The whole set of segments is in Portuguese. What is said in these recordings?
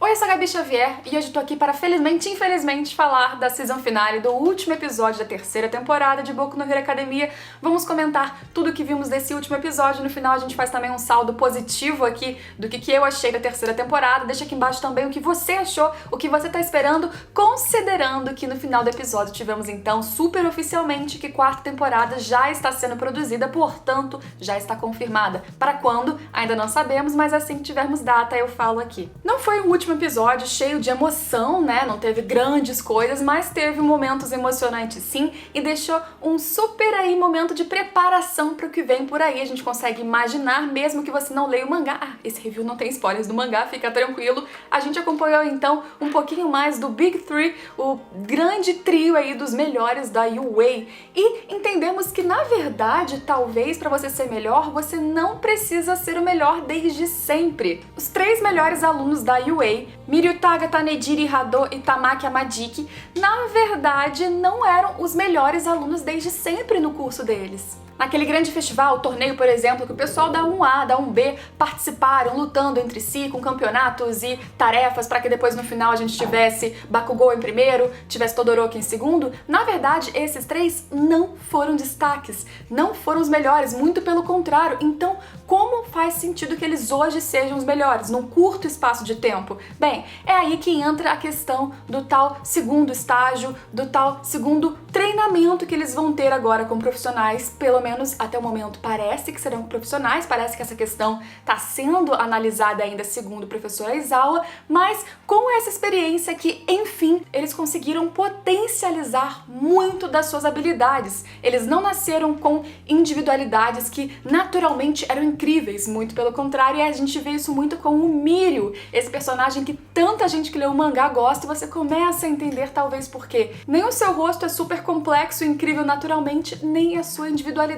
Oi, eu sou a Gabi Xavier e hoje tô aqui para, felizmente e infelizmente, falar da season finale do último episódio da terceira temporada de Boku no Hero Academia. Vamos comentar tudo o que vimos desse último episódio. No final a gente faz também um saldo positivo aqui do que eu achei da terceira temporada. Deixa aqui embaixo também o que você achou, o que você tá esperando, considerando que no final do episódio tivemos então super oficialmente que quarta temporada já está sendo produzida, portanto já está confirmada. Para quando? Ainda não sabemos, mas assim que tivermos data eu falo aqui. Não foi o último episódio cheio de emoção, né? Não teve grandes coisas, mas teve momentos emocionantes sim, e deixou um super aí momento de preparação para o que vem por aí. A gente consegue imaginar, mesmo que você não leia o mangá. Esse review não tem spoilers do mangá, fica tranquilo. A gente acompanhou então um pouquinho mais do Big Three, o grande trio aí dos melhores da UA, e entendemos que na verdade, talvez para você ser melhor, você não precisa ser o melhor desde sempre. Os três melhores alunos da UA, Miryutaga, Tanejiri, Hado e Tamaki Amadiki, na verdade não eram os melhores alunos desde sempre no curso deles. Naquele grande festival, torneio, por exemplo, que o pessoal da 1A, da 1B participaram, lutando entre si com campeonatos e tarefas para que depois no final a gente tivesse Bakugou em primeiro, tivesse Todoroki em segundo, na verdade esses três não foram destaques, não foram os melhores, muito pelo contrário. Então, como faz sentido que eles hoje sejam os melhores, num curto espaço de tempo? Bem, é aí que entra a questão do tal segundo estágio, do tal segundo treinamento que eles vão ter agora com profissionais, pelo menos até o momento parece que serão profissionais, parece que essa questão está sendo analisada ainda segundo o professor Aizawa, mas com essa experiência que, enfim, eles conseguiram potencializar muito das suas habilidades. Eles não nasceram com individualidades que naturalmente eram incríveis, muito pelo contrário, e a gente vê isso muito com o Mirio, esse personagem que tanta gente que lê o mangá gosta, e você começa a entender talvez por quê. Nem o seu rosto é super complexo e incrível naturalmente, nem a sua individualidade.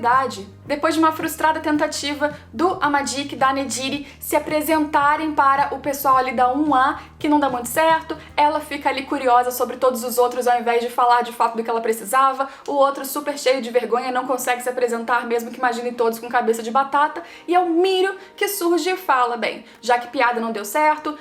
Depois de uma frustrada tentativa do Amadiki e da Nejiri se apresentarem para o pessoal ali da 1A, que não dá muito certo, ela fica ali curiosa sobre todos os outros ao invés de falar de fato do que ela precisava, o outro super cheio de vergonha não consegue se apresentar mesmo que imagine todos com cabeça de batata, e é o Mirio que surge e fala, bem, já que piada não deu certo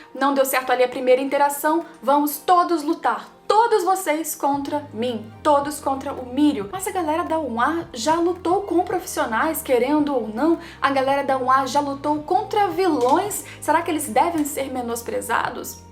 ali a primeira interação, vamos todos lutar. Todos vocês contra mim, todos contra o Mirio. Mas a galera da 1A já lutou com profissionais, querendo ou não, a galera da 1A já lutou contra vilões. Será que eles devem ser menosprezados?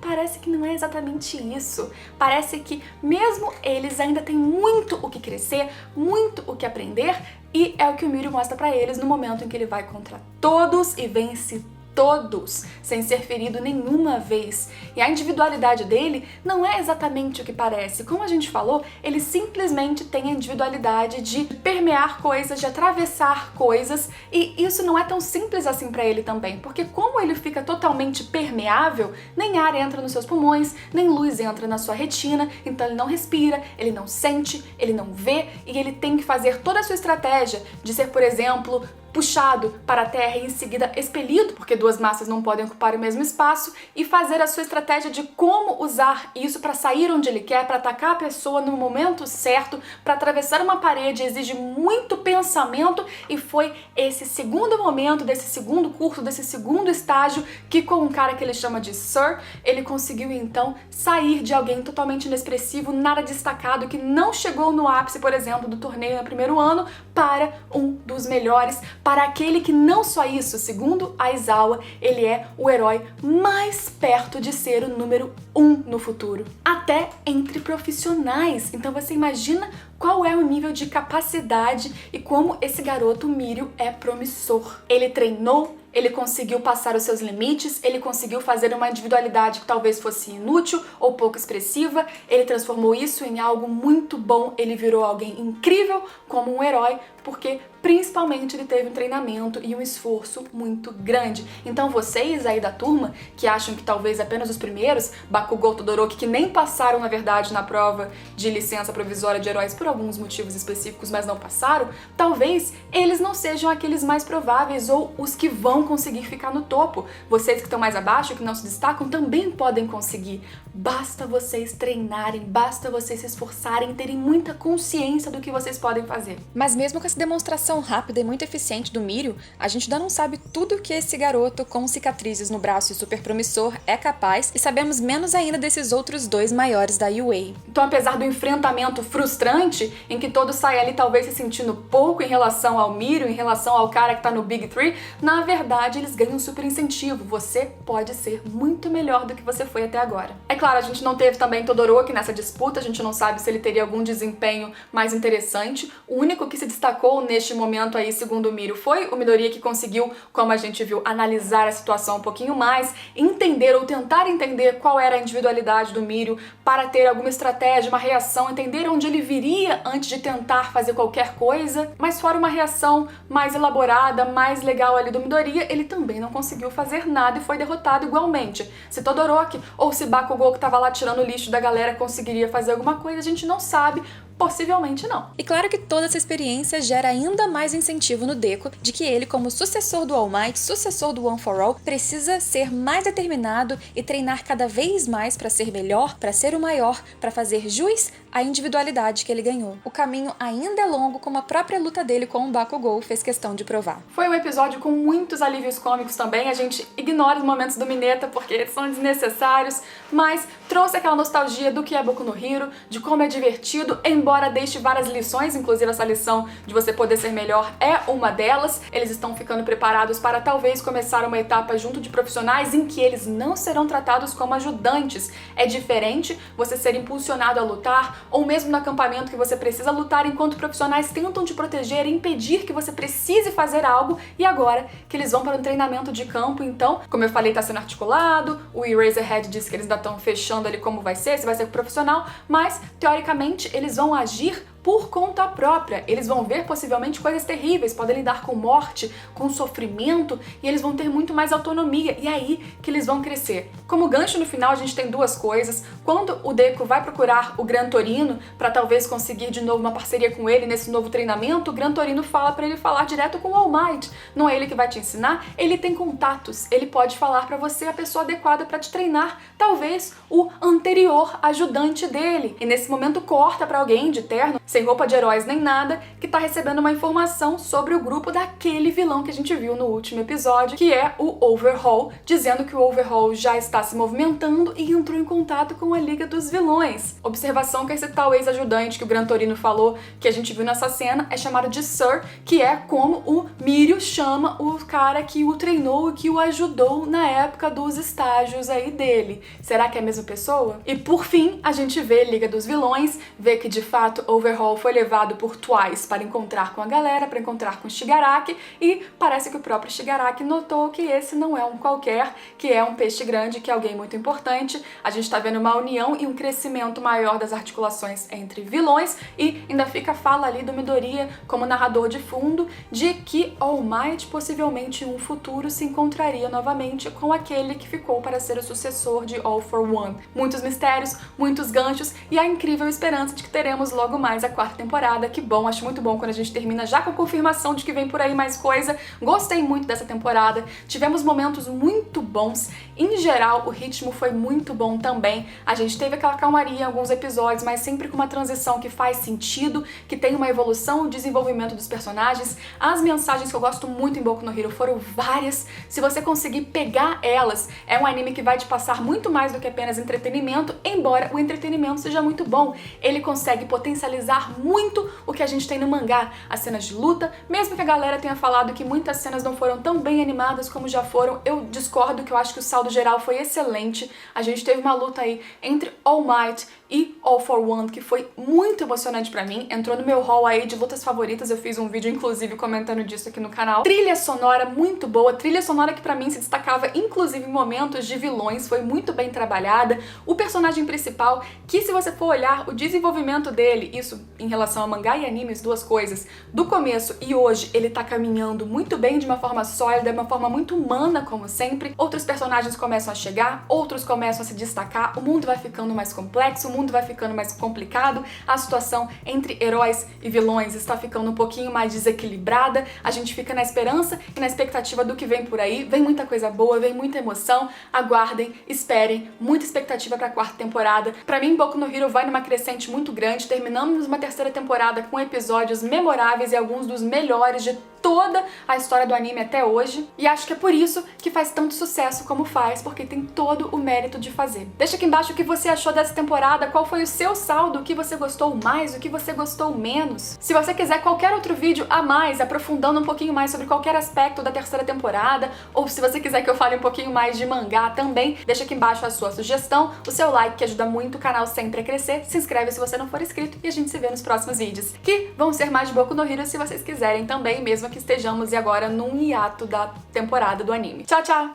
Parece que não é exatamente isso. Parece que mesmo eles ainda têm muito o que crescer, muito o que aprender, e é o que o Mirio mostra pra eles no momento em que ele vai contra todos e vence todos, sem ser ferido nenhuma vez. E a individualidade dele não é exatamente o que parece. Como a gente falou, ele simplesmente tem a individualidade de permear coisas, de atravessar coisas, e isso não é tão simples assim pra ele também, porque como ele fica totalmente permeável, nem ar entra nos seus pulmões, nem luz entra na sua retina, então ele não respira, ele não sente, ele não vê, e ele tem que fazer toda a sua estratégia de ser, por exemplo, puxado para a terra e em seguida expelido, porque duas massas não podem ocupar o mesmo espaço, e fazer a sua estratégia de como usar isso para sair onde ele quer, para atacar a pessoa no momento certo, para atravessar uma parede, exige muito pensamento, e foi esse segundo momento, desse segundo curso, desse segundo estágio, que com um cara que ele chama de Sir, ele conseguiu então sair de alguém totalmente inexpressivo, nada destacado, que não chegou no ápice, por exemplo, do torneio no primeiro ano, para um dos melhores, para aquele que não só isso, segundo Aizawa, ele é o herói mais perto de ser o número 1 no futuro, até entre profissionais. Então você imagina qual é o nível de capacidade e como esse garoto Mirio é promissor. Ele treinou, ele conseguiu passar os seus limites, ele conseguiu fazer uma individualidade que talvez fosse inútil ou pouco expressiva, ele transformou isso em algo muito bom, ele virou alguém incrível como um herói, porque principalmente ele teve um treinamento e um esforço muito grande. Então vocês aí da turma, que acham que talvez apenas os primeiros, Bakugou, Todoroki, que nem passaram na verdade na prova de licença provisória de heróis por alguns motivos específicos, mas não passaram, talvez eles não sejam aqueles mais prováveis ou os que vão conseguir ficar no topo. Vocês que estão mais abaixo, que não se destacam, também podem conseguir. Basta vocês treinarem, basta vocês se esforçarem, terem muita consciência do que vocês podem fazer. Mas mesmo com essa demonstração ação rápida e muito eficiente do Mirio, a gente ainda não sabe tudo que esse garoto com cicatrizes no braço e super promissor é capaz, e sabemos menos ainda desses outros dois maiores da UA. Então, apesar do enfrentamento frustrante, em que todos saem ali talvez se sentindo pouco em relação ao Mirio, em relação ao cara que tá no Big Three, na verdade eles ganham um super incentivo. Você pode ser muito melhor do que você foi até agora. É claro, a gente não teve também Todoroki nessa disputa, a gente não sabe se ele teria algum desempenho mais interessante. O único que se destacou neste momento aí, segundo o Mirio, foi o Midoriya, que conseguiu, como a gente viu, analisar a situação um pouquinho mais, entender ou tentar entender qual era a individualidade do Mirio para ter alguma estratégia, uma reação, entender onde ele viria antes de tentar fazer qualquer coisa. Mas fora uma reação mais elaborada, mais legal ali do Midoriya, ele também não conseguiu fazer nada e foi derrotado igualmente. Se Todoroki ou se Bakugou, que tava lá tirando o lixo da galera, conseguiria fazer alguma coisa, a gente não sabe. Possivelmente não. E claro que toda essa experiência gera ainda mais incentivo no Deku de que ele, como sucessor do All Might, sucessor do One for All, precisa ser mais determinado e treinar cada vez mais para ser melhor, para ser o maior, para fazer jus à individualidade que ele ganhou. O caminho ainda é longo, como a própria luta dele com o Bakugou fez questão de provar. Foi um episódio com muitos alívios cômicos também, a gente ignora os momentos do Mineta porque são desnecessários, mas trouxe aquela nostalgia do que é Boku no Hero, de como é divertido, embora deixe várias lições, inclusive essa lição de você poder ser melhor é uma delas. Eles estão ficando preparados para talvez começar uma etapa junto de profissionais em que eles não serão tratados como ajudantes. É diferente você ser impulsionado a lutar, ou mesmo no acampamento que você precisa lutar enquanto profissionais tentam te proteger e impedir que você precise fazer algo, e agora que eles vão para um treinamento de campo, então, como eu falei, está sendo articulado, o Eraserhead disse que eles ainda estão fechando ali como vai ser, se vai ser profissional, mas, teoricamente, eles vão agir por conta própria. Eles vão ver possivelmente coisas terríveis, podem lidar com morte, com sofrimento, e eles vão ter muito mais autonomia, e é aí que eles vão crescer. Como gancho no final, a gente tem duas coisas. Quando o Deku vai procurar o Gran Torino para talvez conseguir de novo uma parceria com ele nesse novo treinamento, o Gran Torino fala para ele falar direto com o All Might. Não é ele que vai te ensinar, ele tem contatos, ele pode falar para você a pessoa adequada para te treinar, talvez o anterior ajudante dele. E nesse momento corta para alguém de terno, sem roupa de heróis nem nada, que tá recebendo uma informação sobre o grupo daquele vilão que a gente viu no último episódio, que é o Overhaul, dizendo que o Overhaul já está se movimentando e entrou em contato com a Liga dos Vilões. Observação que esse tal ex-ajudante que o Gran Torino falou, que a gente viu nessa cena, é chamado de Sir, que é como o Mirio chama o cara que o treinou e que o ajudou na época dos estágios aí dele. Será que é a mesma pessoa? E por fim, a gente vê Liga dos Vilões, vê que de fato Overhaul foi levado por Twice para encontrar com a galera, para encontrar com o Shigaraki, e parece que o próprio Shigaraki notou que esse não é um qualquer, que é um peixe grande, que é alguém muito importante. A gente tá vendo uma união e um crescimento maior das articulações entre vilões, e ainda fica a fala ali do Midoriya como narrador de fundo de que All Might possivelmente em um futuro se encontraria novamente com aquele que ficou para ser o sucessor de All for One. Muitos mistérios, muitos ganchos e a incrível esperança de que teremos logo mais a quarta temporada. Que bom, acho muito bom quando a gente termina já com confirmação de que vem por aí mais coisa. Gostei muito dessa temporada, tivemos momentos muito bons, em geral o ritmo foi muito bom também, a gente teve aquela calmaria em alguns episódios, mas sempre com uma transição que faz sentido, que tem uma evolução, o desenvolvimento dos personagens. As mensagens que eu gosto muito em Boku no Hero foram várias, se você conseguir pegar elas, é um anime que vai te passar muito mais do que apenas entretenimento, embora o entretenimento seja muito bom, ele consegue potencializar muito o que a gente tem no mangá, as cenas de luta, mesmo que a galera tenha falado que muitas cenas não foram tão bem animadas como já foram, eu discordo, que eu acho que o saldo geral foi excelente. A gente teve uma luta aí entre All Might e All for One, que foi muito emocionante pra mim, entrou no meu hall aí de lutas favoritas, eu fiz um vídeo inclusive comentando disso aqui no canal. Trilha sonora muito boa, trilha sonora que pra mim se destacava inclusive em momentos de vilões, foi muito bem trabalhada. O personagem principal, que se você for olhar o desenvolvimento dele, isso em relação a mangá e animes, duas coisas, do começo e hoje ele tá caminhando muito bem, de uma forma sólida, de uma forma muito humana, como sempre. Outros personagens começam a chegar, outros começam a se destacar, o mundo vai ficando mais complexo, o mundo vai ficando mais complicado, a situação entre heróis e vilões está ficando um pouquinho mais desequilibrada, a gente fica na esperança e na expectativa do que vem por aí, vem muita coisa boa, vem muita emoção, aguardem, esperem, muita expectativa pra quarta temporada. Pra mim, Boku no Hero vai numa crescente muito grande, terminamos uma terceira temporada com episódios memoráveis e alguns dos melhores de toda a história do anime até hoje. E acho que é por isso que faz tanto sucesso como faz, porque tem todo o mérito de fazer. Deixa aqui embaixo o que você achou dessa temporada, qual foi o seu saldo, o que você gostou mais, o que você gostou menos. Se você quiser qualquer outro vídeo a mais, aprofundando um pouquinho mais sobre qualquer aspecto da terceira temporada, ou se você quiser que eu fale um pouquinho mais de mangá também, deixa aqui embaixo a sua sugestão, o seu like que ajuda muito o canal sempre a crescer, se inscreve se você não for inscrito e a gente se vê nos próximos vídeos, que vão ser mais de Boku no Hero se vocês quiserem também, mesmo que estejamos agora num hiato da temporada do anime. Tchau, tchau!